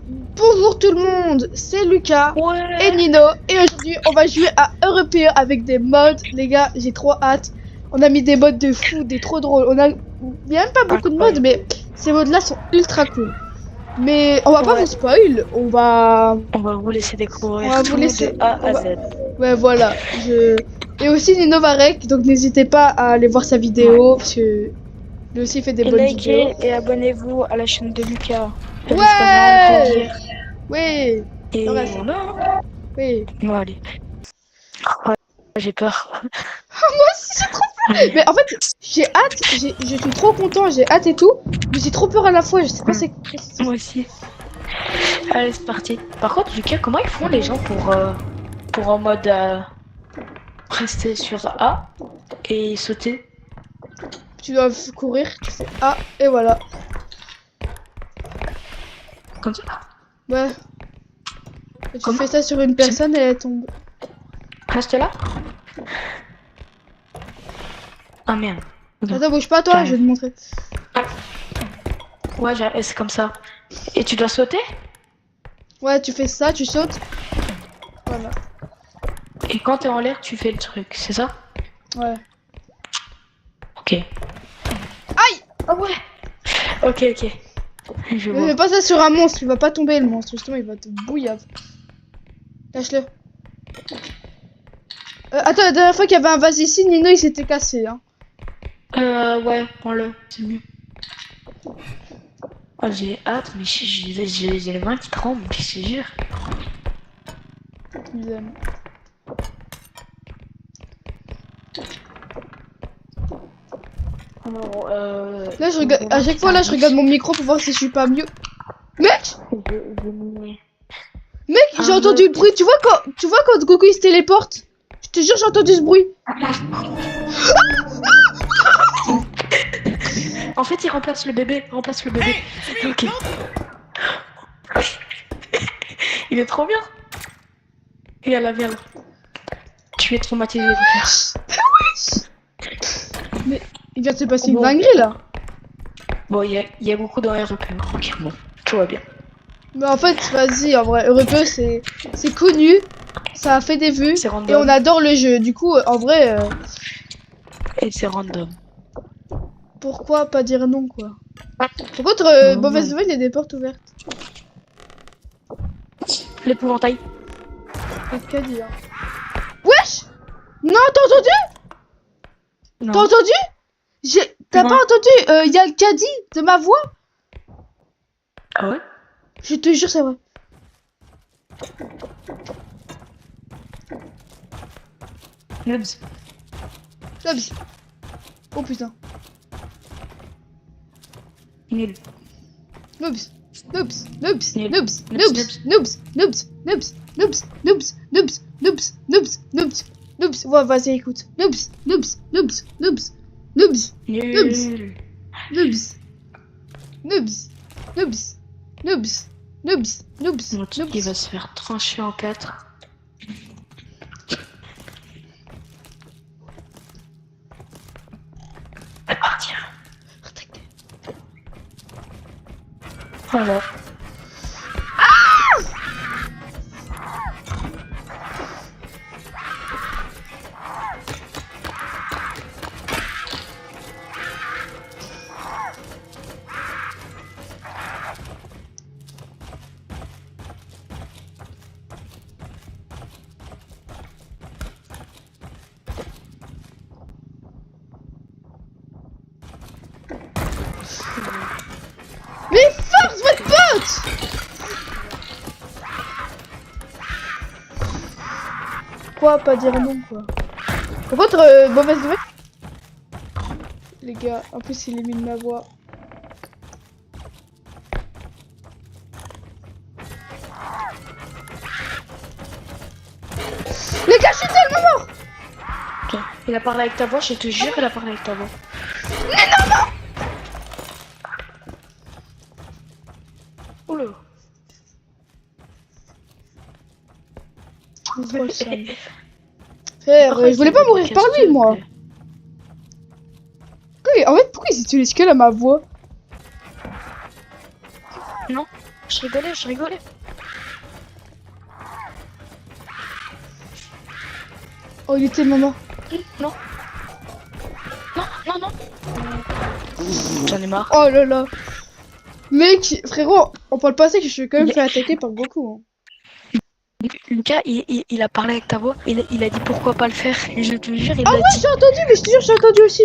Bonjour tout le monde, c'est Lucas Ouais. et Nino et aujourd'hui on va jouer à Européen avec des mods. Les gars, j'ai trop hâte. On a mis des mods de fou, des trop drôles. Il y a même pas beaucoup de mods, Incroyable. mais ces mods là sont ultra cool. Mais on va pas Ouais. vous spoil, on va Vous laisser on découvrir va vous tout laisser. de A on à va- Z. Ouais, voilà. Et aussi Nino Varek, donc n'hésitez pas à aller voir sa Ouais. vidéo parce que lui aussi fait des Et bonnes vidéos. likez et abonnez-vous à la chaîne de Lucas. Elle risque vraiment de Ouais, grandir. oui, Et ça. voilà. Oui. Bon, allez. Ouais, j'ai peur. C'est trop peur. Mais en fait, j'ai hâte, je suis trop content, j'ai hâte et tout. Mais j'ai trop peur à la fois, je sais pas c'est. Moi aussi. Allez, c'est parti. Par contre, Lucas, comment ils font les gens pour en mode rester sur A et sauter? Tu dois courir, tu fais ah, et voilà. Comme ça. Ouais. Et tu Comment? fais ça sur une personne et elle tombe. Reste là. Ah merde. Attends, bouge pas toi, je vais te montrer. Ouais, c'est comme ça. Et tu dois sauter? Ouais, tu fais ça, tu sautes. Voilà. Et quand t'es en l'air, tu fais le truc, c'est ça? Ouais. Ok. Aïe! Ah ouais. Ok, ok. Je Mais vois. fais pas ça sur un monstre, il va pas tomber le monstre, justement, il va te bouillave. Lâche-le. Attends, la dernière fois qu'il y avait un vase ici, Nino il s'était cassé, hein. Ouais, prends-le, c'est mieux. Oh, j'ai hâte, mais j'ai les mains qui tremblent, je te jure. Ils aiment. Alors, Là, je regarde, à chaque fois, là, je regarde mon micro pour voir si je suis pas mieux. Mec! Mec, j'ai entendu le bruit. Tu vois quand Goku il se téléporte? Je te jure, j'ai entendu ce bruit. En fait, il remplace le bébé. Ok. Il est trop bien. Et à la viande. Tu es traumatisé, Lucas. Mais il vient de se passer une Bon. dinguerie là. Bon, il y a beaucoup dans RP. Ok, bon, tout va bien. Mais en fait, vas-y, en vrai, Europeux c'est connu. Ça a fait des vues. C'est Et random. on adore le jeu. Du coup, en vrai, Et c'est random. pourquoi pas dire non quoi. Par contre, mauvaise nouvelle, il y a des portes ouvertes. L'épouvantail. C'est qu'à dire. Wesh! Non, t'as entendu? Non. T'as entendu? T'as Non. pas entendu? Il y a le caddie de ma voix? Ah ouais? Je te jure, c'est vrai. Nubs. Nubs. Oh putain. Nul. Noobs, noobs, noobs, Nul. noobs, Noobs, noobs, noobs, noobs, noobs, noobs, noobs, noobs, noobs, noobs, noobs. Ouais, vas-y, écoute. Noobs, noobs, noobs, noobs, noobs, Nul. noobs, noobs, noobs, noobs, noobs, noobs, Mon truc, il noobs. va se faire trancher en 4. C'est parti. Voilà. Mais force votre pote! Quoi, pas dire non, quoi. Par contre, mauvaise nouvelle. Les gars, en plus, il élimine ma voix. Les gars, je suis tellement mort! Ok. Il a parlé avec ta voix, je te jure, il a parlé avec ta voix. Oula. Trop sale. Frère, je voulais pas mourir par lui, moi. En fait, pourquoi ils utilisent que là ma voix? Non, je rigolais, je rigolais. Oh, il était maman. Non. Non, non, non. J'en ai marre. Oh là là. Mec, frérot, on parle pas ça que je suis quand même fait attaquer par Goku. Hein. Lucas, il a parlé avec ta voix, il a dit pourquoi pas le faire, et je te jure, il Ah l'a ouais, dit. j'ai entendu, mais je te jure, j'ai entendu aussi.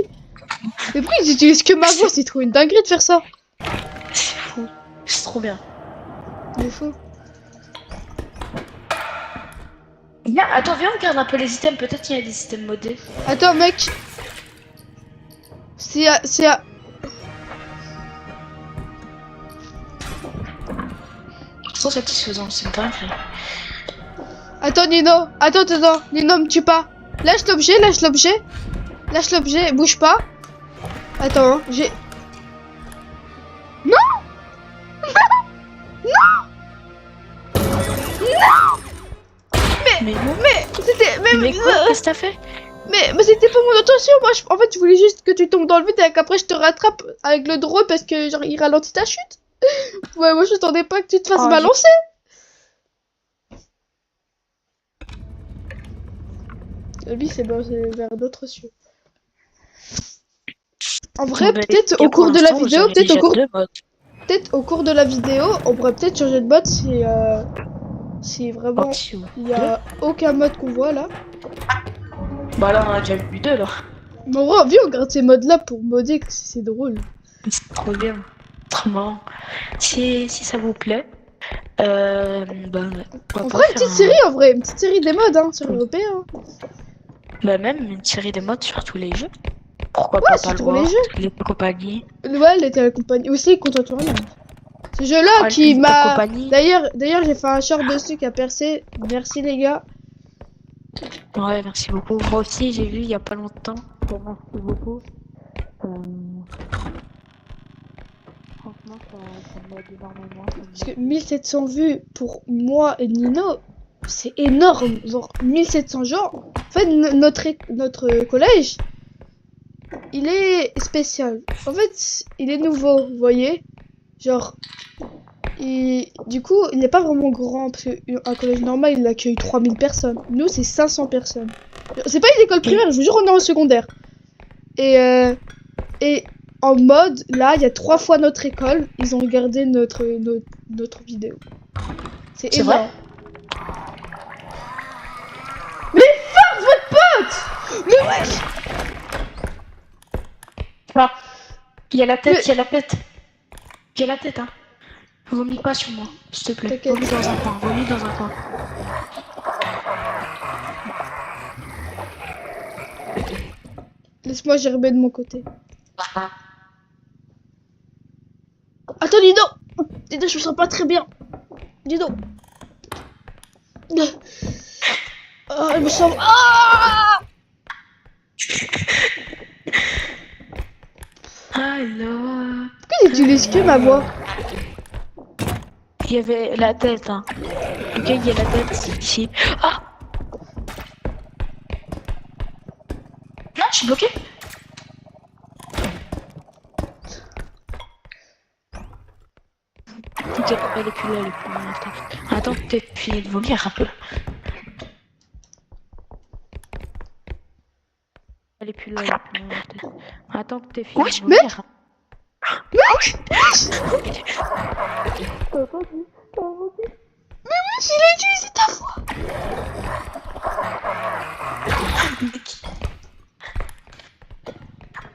Mais pourquoi ils utilisent que ma voix? C'est trop une dinguerie de faire ça. C'est fou, c'est trop bien. Il est fou. Viens, attends, viens, on regarde un peu les items, peut-être qu'il y a des items modés. Attends, mec. C'est à... Sans satisfaisant, c'est pas vrai. Attends, Nino. Attends. Nino, me tue pas. Lâche l'objet, lâche l'objet. Lâche l'objet, bouge pas. Attends, hein, j'ai... Non. Mais non. Mais c'était... Mais quoi, qu'est-ce que t'as fait? Mais c'était pas mon intention, moi en fait je voulais juste que tu tombes dans le vide et qu'après je te rattrape avec le drone parce que genre il ralentit ta chute. Ouais, moi je t'attendais pas que tu te fasses Oh, balancer. Lui c'est vers d'autres cieux. En vrai, Bah, peut-être et au pour cours de la l'instant, vidéo, j'avais déjà deux modes. peut-être au cours de la vidéo, on pourrait peut-être changer de mode si vraiment Option il y a aucun mode qu'on voit là. Bah là, on a déjà vu deux, là. Mais en vrai, viens on garde ces modes là pour modder que c'est drôle. C'est trop bien. Trop marrant. Si ça vous plaît, bah, On ferait une petite série en vrai, une petite série des modes hein, sur européen. Bah, même une série de modes sur tous les jeux. Pourquoi Ouais, pas sur le tous voir, les jeux. les compagnies. Ouais, elle était accompagnée aussi contre Tournament. Ce jeu-là Ah, qui les m'a... compagnies. D'ailleurs, j'ai fait un short dessus qui a percé. Merci les gars. Ouais, merci beaucoup. Moi aussi, j'ai vu il y a pas longtemps. Bon, merci beaucoup. Franchement, ça m'aide énormément. Parce que 1700 vues pour moi et Nino, c'est énorme. Genre 1700 gens. En fait, notre collège, il est spécial. En fait, il est nouveau, vous voyez. Genre, du coup, il n'est pas vraiment grand. Parce qu'un collège normal, il accueille 3000 personnes. Nous, c'est 500 personnes. C'est pas une école primaire, je vous jure, on est en secondaire. Et en mode, là, il y a 3 fois notre école. Ils ont regardé notre vidéo. C'est énorme. Vrai. Mais fuck votre pote! Mais wesh! Ah, il y a la tête, Mais- il y a la tête. Il y a la tête, hein. Vomis pas sur moi, s'il te plaît. T'inquiète. Vomis dans un coin, vomis dans un coin. Laisse-moi gerber de mon côté. Attends, Dido! Dido, je me sens pas très bien. Dido. Oh, je me sens... Ah! Alors... Pourquoi ils utilisent que ma voix? Il y avait la tête, hein. Ok, il y a la tête ici. Ah! Non, je suis bloqué. Ok, elle est plus là, elle est plus là. Attends, peut-être fini de vomir un peu. Elle est plus là, elle est plus là. Peut-être. Attends que t'aies fini Wesh, de vomir. Mais wesh, il a utilisé ta voix!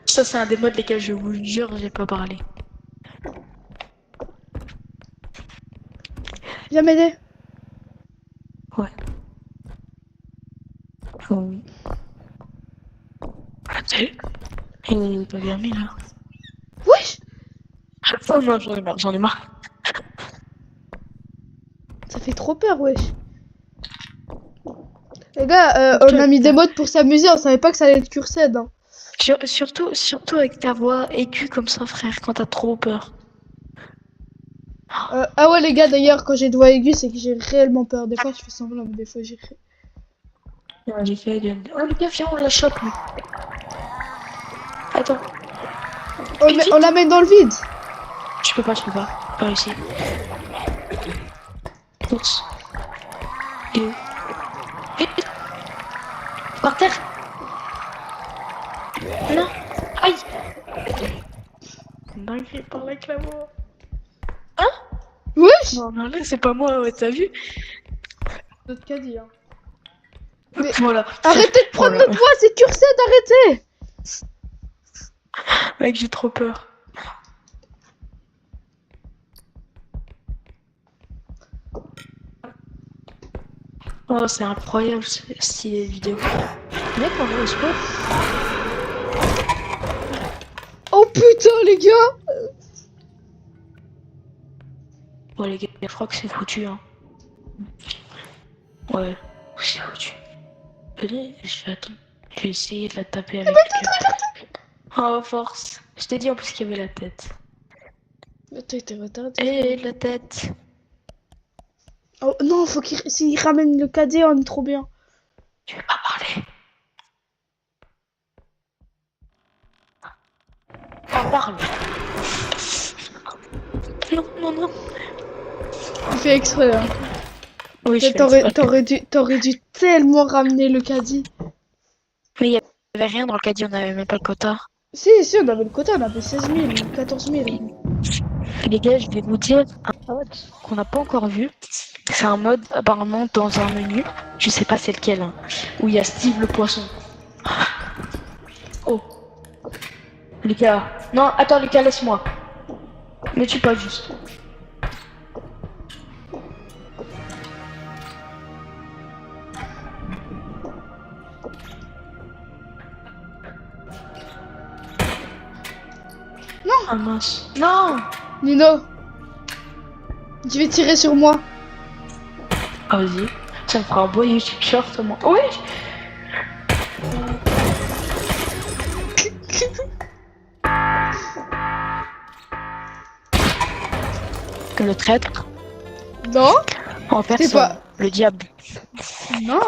Ça, c'est un des modes lesquels je vous jure, j'ai pas parlé. Viens m'aider. Ouais. Oui. Salut. Il est pas bien mis là. Wesh! Oh non, j'en ai marre, j'en ai marre. Ça fait trop peur, wesh. Les gars, on a mis des modes pour s'amuser, on savait pas que ça allait être cursed. Hein. Surtout avec ta voix aiguë comme ça, frère, quand t'as trop peur. Ah ouais, les gars, d'ailleurs, quand j'ai de voix aiguë, c'est que j'ai réellement peur. Des fois, je fais semblant, mais des fois, j'ai... Ouais, j'ai fait de... Oh, les gars, viens, on la chope, lui. Attends. On l'amène dans le vide. Je peux pas, je peux pas. Par ici. Ours. Et où? Par terre. Non. Aïe. Non, il fait par avec la voix. Hein? Wesh! Non, non, là, c'est pas moi, ouais, t'as vu? Notre caddie, hein. Voilà. Arrêtez de prendre Voilà. notre voix, c'est Curset, arrêtez! Mec, j'ai trop peur. Oh, c'est incroyable, ces vidéos. Mec, on va au sport. Oh putain, les gars! Bon, les gars, je crois que c'est foutu, hein. Ouais, c'est foutu. Allez, je vais essayer de la taper avec oh, force. Je t'ai dit en plus qu'il y avait la tête. Attends, t'es retardé. Et la tête. Oh non, faut s'il ramène le cadet, on est trop bien. Tu veux pas parler? On parle. Non, non, non. Il fait exprès, là. Oui, je fais T'aurais dû tellement ramener le caddie. Mais il y avait rien dans le caddie, on avait même pas le quota. Si, on avait le quota, on avait 16 000, 14 000. Les gars, je vais vous dire un mode qu'on n'a pas encore vu. C'est un mode apparemment dans un menu, je sais pas c'est lequel, hein, où il y a Steve le poisson. Oh. Lucas. Non, attends Lucas, laisse-moi. Me tue pas juste. Non. Ah mince. Non. Nino, tu vais tirer sur moi. Ah vas-y. Ça me fera un beau YouTube short moi. Oui. Le traître. Non, En fait, c'est pas... le diable. Non.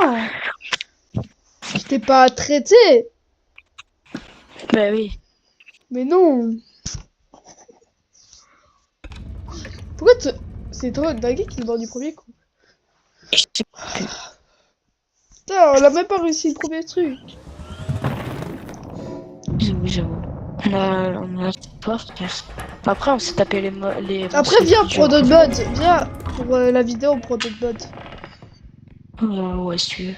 Je t'ai pas traité. Bah oui. Mais non. Pourquoi tu... C'est trop dingue qu'il est mort du premier coup. Putain, on a même pas réussi le premier truc. J'avoue. On a pas frère. Après, on s'est tapé les Après, viens, prends d'autres mods. Viens, pour la vidéo, on prend d'autres mods. Ouais, si tu veux.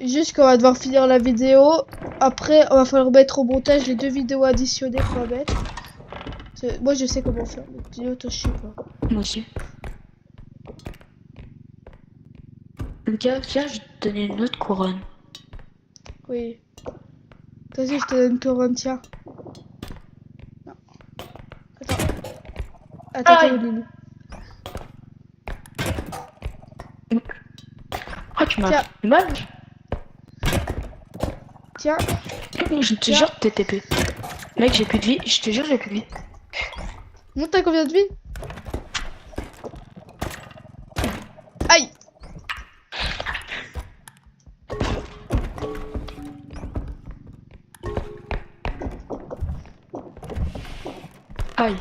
Juste qu'on va devoir finir la vidéo. Après, on va falloir mettre au montage les 2 vidéos additionnées qu'on va mettre. Moi, je sais comment faire. Mais toi, je sais pas. Moi aussi. Lucas, viens, je vais te donner une autre couronne. Oui. Vas-y, je te donne une couronne, tiens. Non. Attends, Lily. Ah, tu m'as fait mal. Tiens. Je te jure que t'es TP. Mec, j'ai plus de vie. Je te jure, j'ai plus de vie. Monte, t'as combien de vie? Aïe. Aïe.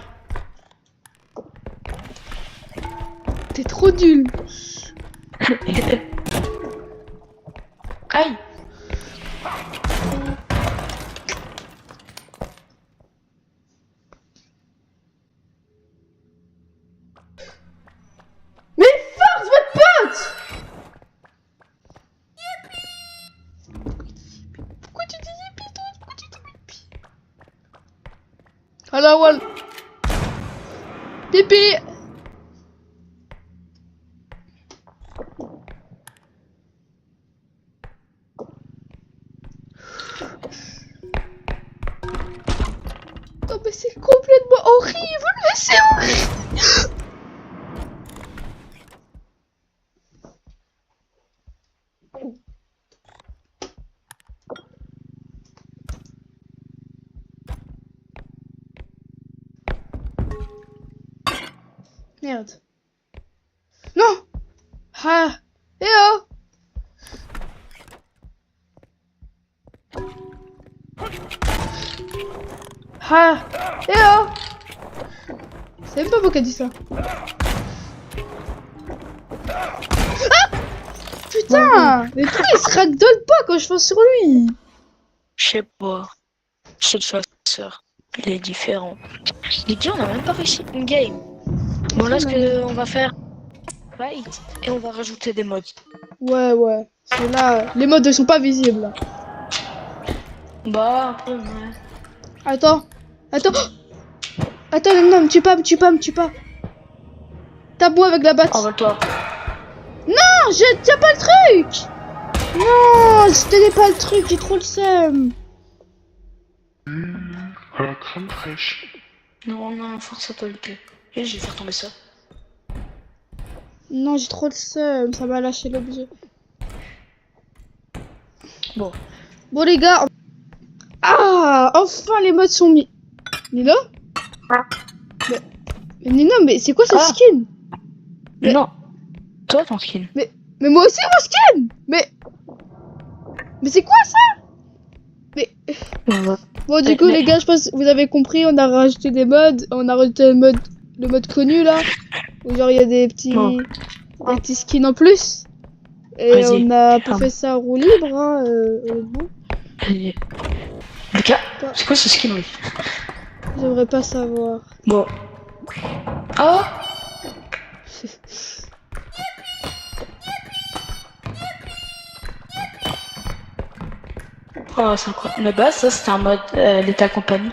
T'es trop nul. Aïe. Mais force votre pote. Pourquoi tu dis yippee toi? Pourquoi tu dis yippee? Alors, Wall. Pipi. Oh mais c'est complètement horrible, mais c'est horrible. Merde. Non. Ah. Eh oh. Ah. Eh oh. C'est même pas moi qui a dit ça. Ah putain! Mais pourquoi il se ragdolle pas quand je fonce sur lui? Je sais pas. C'est le chasseur. Il est différent. Les gars, on a même pas réussi une game. Bon, là, ce qu'on va faire, fight, et on va rajouter des modes. Ouais, ouais. Parce que là, les modes ne sont pas visibles. Là. Bah, un peu, ouais. Attends. Attends. Attends, non, me tue pas, me tue pas, me tue pas. Tape-moi avec la batte. Envole-toi. Non, je tiens pas le truc. Non, je tenais pas le truc, j'ai trop le seum. Crème fraîche. Non, non, force à toi, le cul. Et je vais faire tomber ça. Non, j'ai trop le seum, ça m'a lâché l'objet. Bon. Bon, les gars. Ah, enfin les modes sont mis. Nino? Mais Nino, mais c'est quoi ce skin? Mais... Non. Toi, ton skin. Mais moi aussi, mon skin! Mais c'est quoi ça? Mais... Bon, du coup, les gars, je pense que vous avez compris, on a rajouté des modes. On a rajouté le mode connu, là. Où genre, il y a des petits skins en plus. Et on a pas fait ça en roue libre, hein. Bon. Lucas, c'est quoi ce skin, oui? J'aimerais pas savoir. Bon. Oh! Oh, c'est incroyable. Mais bah, ça, c'était un mode Lethal Company.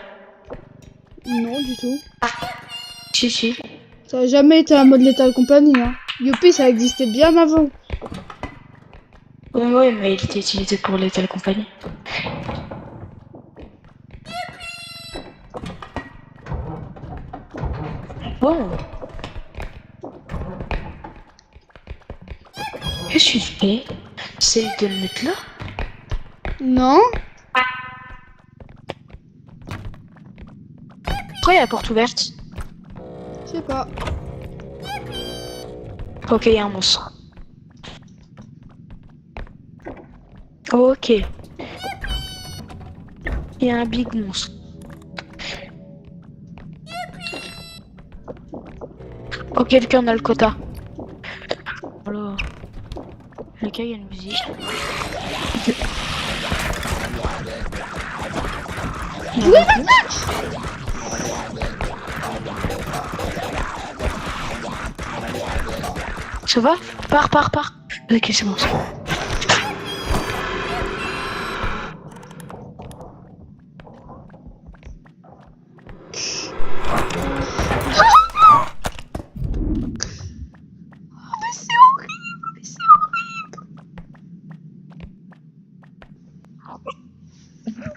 Non, du tout. Si, si. Ça a jamais été un mode Lethal Company, hein. Youpi, ça existait bien avant. Oui, mais il était utilisé pour Lethal Company. Bon. Qu'est-ce que tu fais? C'est de le mettre là? Non. Pourquoi il y a la porte ouverte? Je sais pas. Ok, il y a un monstre. Ok. Il y a un big monstre. Ok, quelqu'un a le quota. Alors, le cas, il y a une musique. Oui, m'attaque! Ça va? Pars. Ok, c'est bon.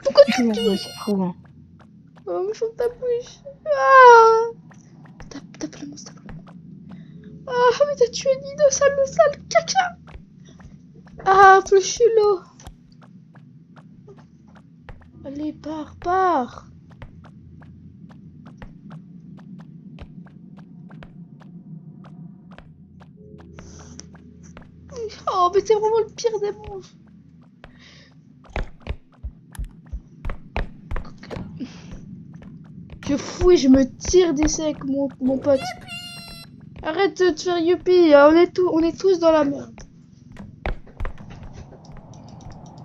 Pourquoi tu me touches? Oh, mais ferme ta bouche. Ah! Tape le monstre, tape le monstre. Ah, mais t'as tué Nino, sale caca. Ah, Fluchulo. Allez, pars. Oh, mais t'es vraiment le pire des monstres. Je fouille, je me tire d'ici avec mon pote. Arrête de te faire youpi, on est tous dans la merde.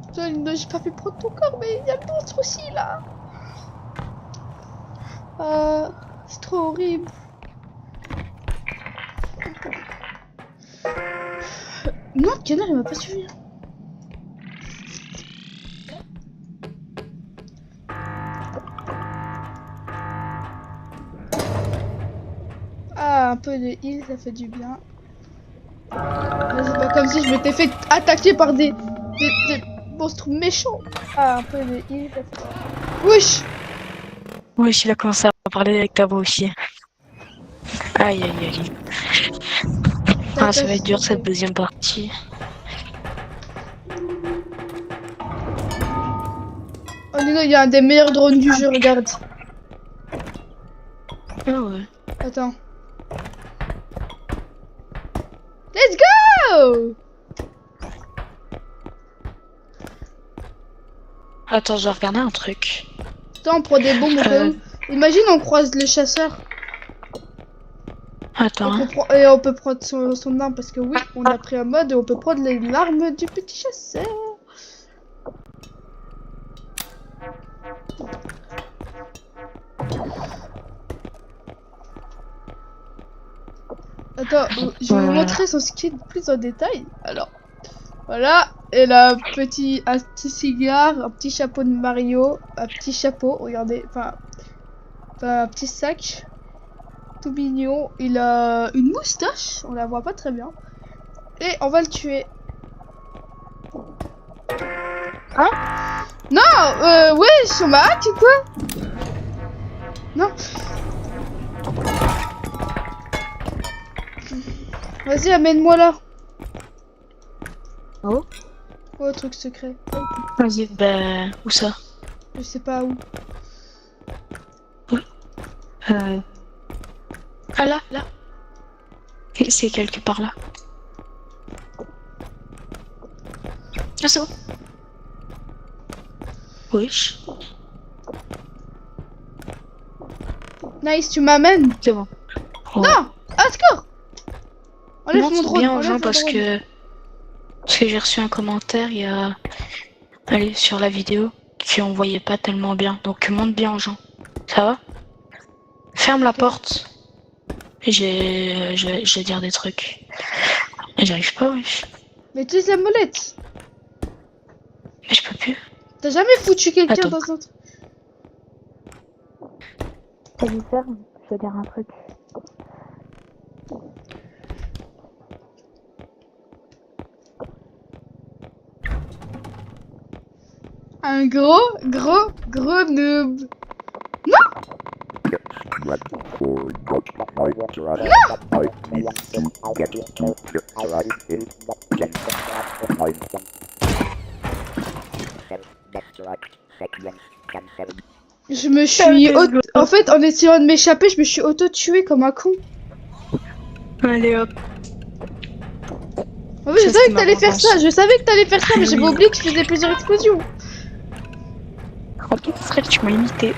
Putain, j'ai pas pu prendre ton corps, mais il y a le monstre aussi là. C'est trop horrible. Non, le canard il m'a pas suivi. Ah, un peu de heal, ça fait du bien. C'est pas comme si je m'étais fait attaquer par des monstres méchants. Ah, un peu de heal, ça fait... Wesh! Oui, il a commencé à parler avec ta voix aussi. Aïe. Ah, ça va être dur cette deuxième partie. Oh non, il y a un des meilleurs drones du jeu, regarde. Ah ouais. Attends. Let's go! Attends, je vais regarder un truc. Attends, on prend des bombes au cas où. Imagine on croise le chasseur. Attends. Hein. Et on peut prendre son arme parce que oui, on a pris un mode et on peut prendre l'arme du petit chasseur. Attends, je vais vous montrer son skin plus en détail. Alors, voilà, elle a un petit cigare, un petit chapeau de Mario, un petit chapeau, regardez, enfin un petit sac, tout mignon. Il a une moustache, on la voit pas très bien. Et on va le tuer. Hein? Non, ouais, sur ma hack ou quoi? Non. Vas-y, amène-moi là. Oh. Oh, truc secret. Vas-y, bah, où ça? Je sais pas où. Ah là, là. C'est quelque part là. Ah, c'est bon. Wesh. Nice, tu m'amènes. C'est bon. Ouais. Non, à secours. Enlève mon Montre drone. bien aux enlève gens mon parce drone. que j'ai reçu un commentaire il y a allez sur la vidéo qui on voyait pas tellement bien, donc montre bien aux gens. Ça va? Ferme la porte. Je vais dire des trucs. J'arrive pas, wesh. Mais utilise la molette. Mais je peux plus. T'as jamais foutu quelqu'un Attends. dans un... Salut ferme, je vais dire un truc. Un gros noob. Je me suis... En fait, en essayant de m'échapper, je me suis auto-tué comme un con. Allez hop. En fait, je Ça, savais c'est que t'allais ma faire revanche. ça, je savais que t'allais faire ça, mais j'avais Oui. oublié que je faisais plusieurs explosions. En tout cas, tu m'as imité.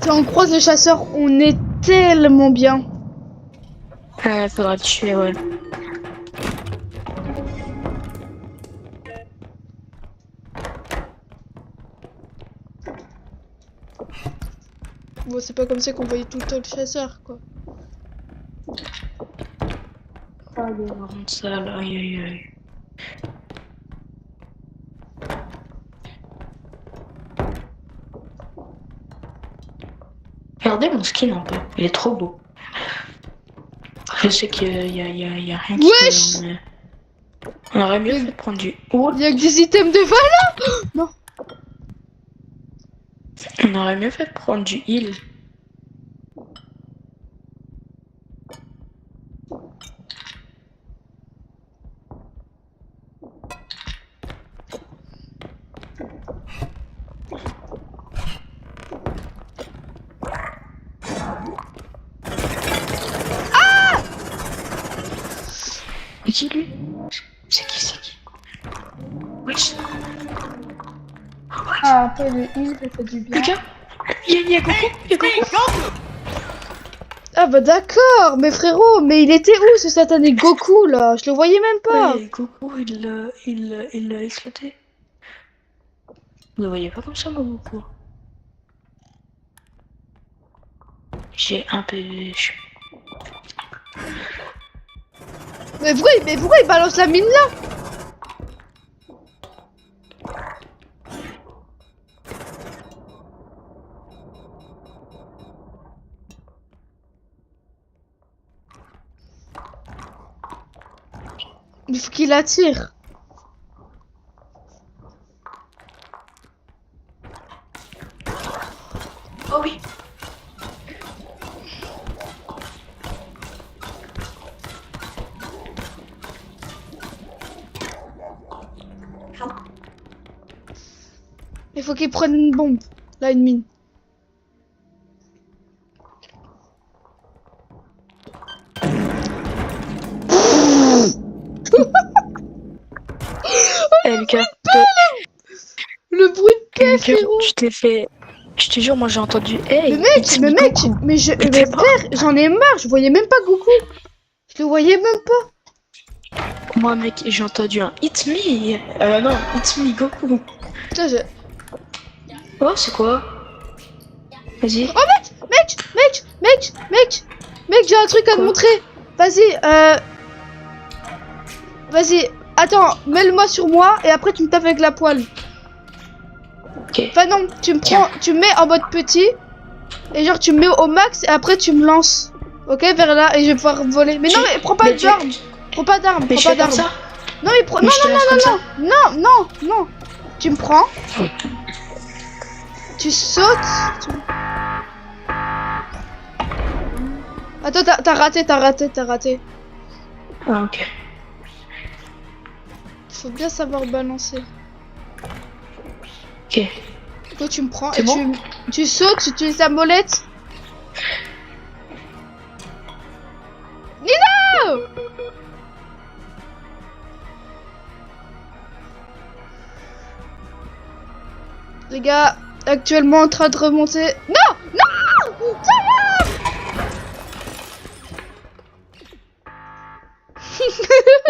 Quand on croise les chasseurs, on est tellement bien. Faudra te tuer, ouais. Bon, c'est pas comme ça qu'on voyait tout le temps le chasseur, quoi. Allez, on rentre ça là, aïe aïe aïe. Regardez mon skin un peu, il est trop beau. Je sais qu'il y a rien qui Wesh peut, mais... On aurait mieux fait de prendre du... Oh, Il y a que des items de valeur. Non. on aurait mieux fait de prendre du heal. Mais qui lui? C'est qui? Wesh. Ah, un peu de heal, ça fait du bien. Regarde, il y a Goku. Ah bah d'accord, mais frérot, mais il était où ce satané Goku là? Je le voyais même pas. Ouais, Goku, il l'a éclaté. Vous le voyez pas comme ça, moi, Goku. J'ai un PV. Mais pourquoi il balance la mine là? Il faut qu'il attire. Oh oui. Il faut qu'il prenne une bombe. Là, une mine. Eh Lucas, Le bruit de paix, Lucas, frérot. tu t'es fait Je te jure, moi j'ai entendu. Hey, mais mec, mais frère, j'en ai marre, je voyais même pas Goku. Je le voyais même pas. Moi, mec, j'ai entendu un It's me. Non, It's me, Goku. Putain, Oh, c'est quoi? Vas-y. Oh mec, j'ai un truc à te Quoi? montrer. Vas-y, vas-y, attends, mets-le-moi sur moi et après tu me tapes avec la poêle. Ok. Enfin non, tu me prends, tu me mets en mode petit et genre tu me mets au max et après tu me lances. Ok, vers là et je vais pouvoir voler. Mais non, mais prends pas d'armes. Prends pas d'armes, Mais prends je pas fais comme d'armes. ça? Non, mais prends. Mais je te lance comme ça? Non. Tu me prends. Tu sautes. Attends, t'as raté. Ah, ok. Faut bien savoir balancer. Ok. Toi, tu me prends C'est et bon? tu sautes, tu utilises ta molette. Nino! Les gars, actuellement en train de remonter. Non!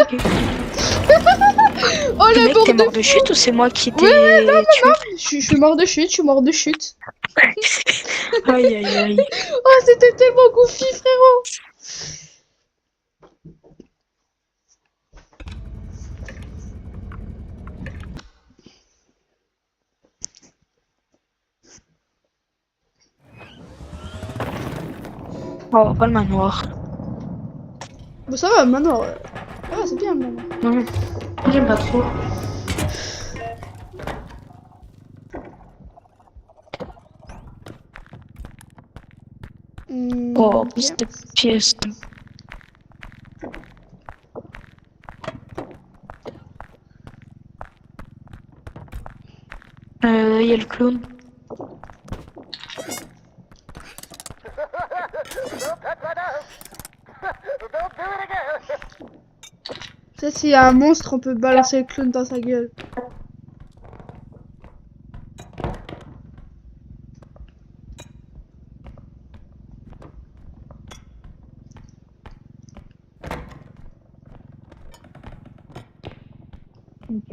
Ok. Oh le Mec, t'es bordel! mort de chute ou c'est moi qui t'ai non, tué? Je suis mort de chute, Aïe, aïe, aïe. Oh, c'était tellement goofy, frérot! Oh, pas le manoir. Bon, ça va, maintenant. Ah, c'est bien, maintenant. Non, j'aime pas trop. Oh, Ok. cette pièce. Y a le clown. Ça, s'il y a un monstre, on peut balancer le clown dans sa gueule. Ok.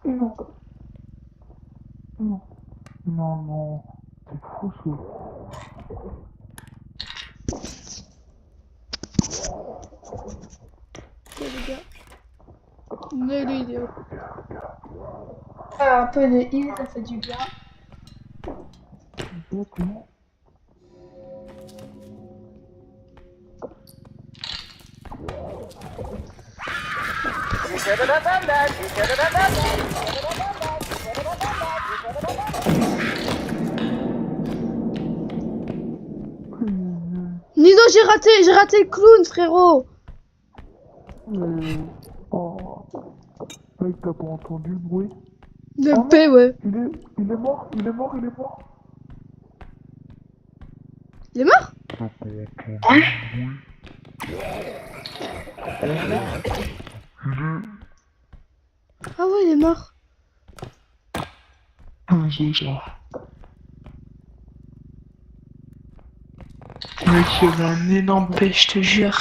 Non. Non. Non, c'est fou ça. Ok, les gars. Ne l'idée. Ah, un peu de heal, ça fait du bien. Exactement. Nino, j'ai raté le clown, frérot. Oh. Mec, t'as pas entendu le bruit? Le Oh P, non, ouais. il est mort. Il est mort? T'as pas entendu Ah ouais, il est mort. c'est ça. Mec, il y avait un énorme P, je te jure.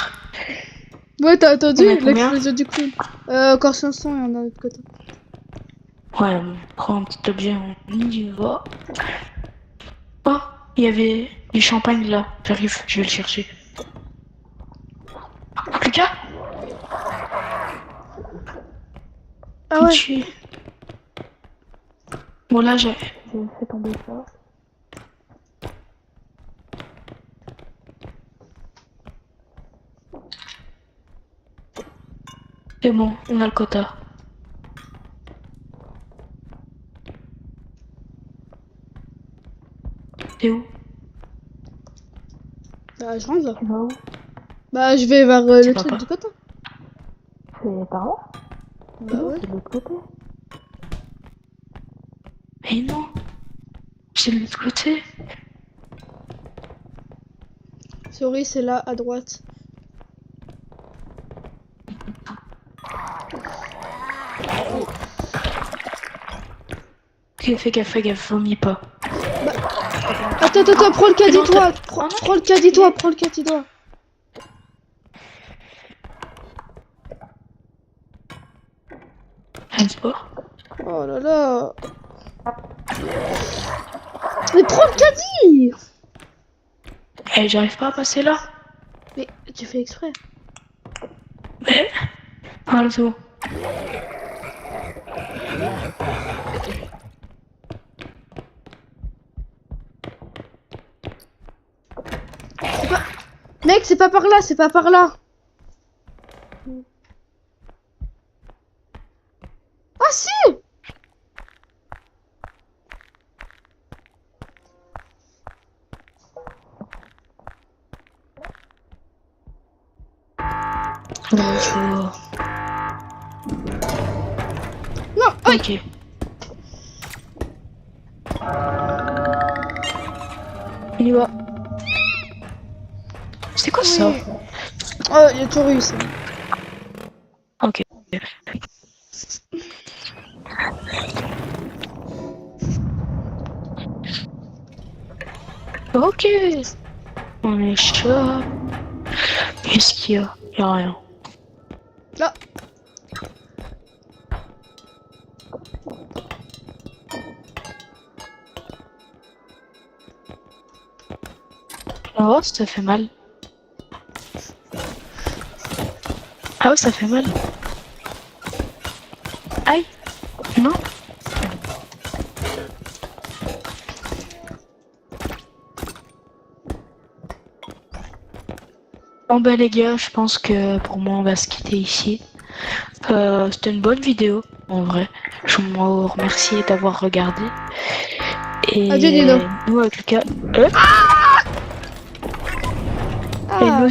Ouais, t'as entendu On est combien? l'explosion du clown. Encore 500 et on a l'autre côté. Ouais, on prend un petit objet, on y va. Oh, il y avait du champagne là. J'arrive, je vais le chercher. Lucas? Ah ouais. Tué. Bon là, j'ai fait tomber ça. C'est bon, on a le quota. T'es où? Bah, je rentre là. Tu vas où? Bah, je vais vers Tu le vas truc pas. du côté. C'est par là? Bah ouais. C'est de l'autre côté. Mais non, c'est de l'autre côté. Sorry, c'est là, à droite. fais gaffe, vomis pas. Attends, prends le caddie, Non, toi. t'as- Prends le caddie, toi. Prends le caddie, toi. Transport. Oh là là. Mais prends le caddie. Eh, j'arrive pas à passer là. Mais tu fais exprès. Mais. Also. Mec, c'est pas par là, c'est pas par là. Ah si. Bonjour. Non, oui. Ok. On y va. C'est quoi ça? Oh, il y a toujours eu ça. Ok. Ok. On est chaud. Qu'est-ce qu'il y a? Y a rien. Là. Oh, ça fait mal. Ah ouais, ça fait mal. Aïe. Non. Bon bah les gars, je pense que pour moi on va se quitter ici. C'était une bonne vidéo en vrai. Je vous remercie d'avoir regardé. Et Adieu, Nino. nous en tout cas. Et Ah. nous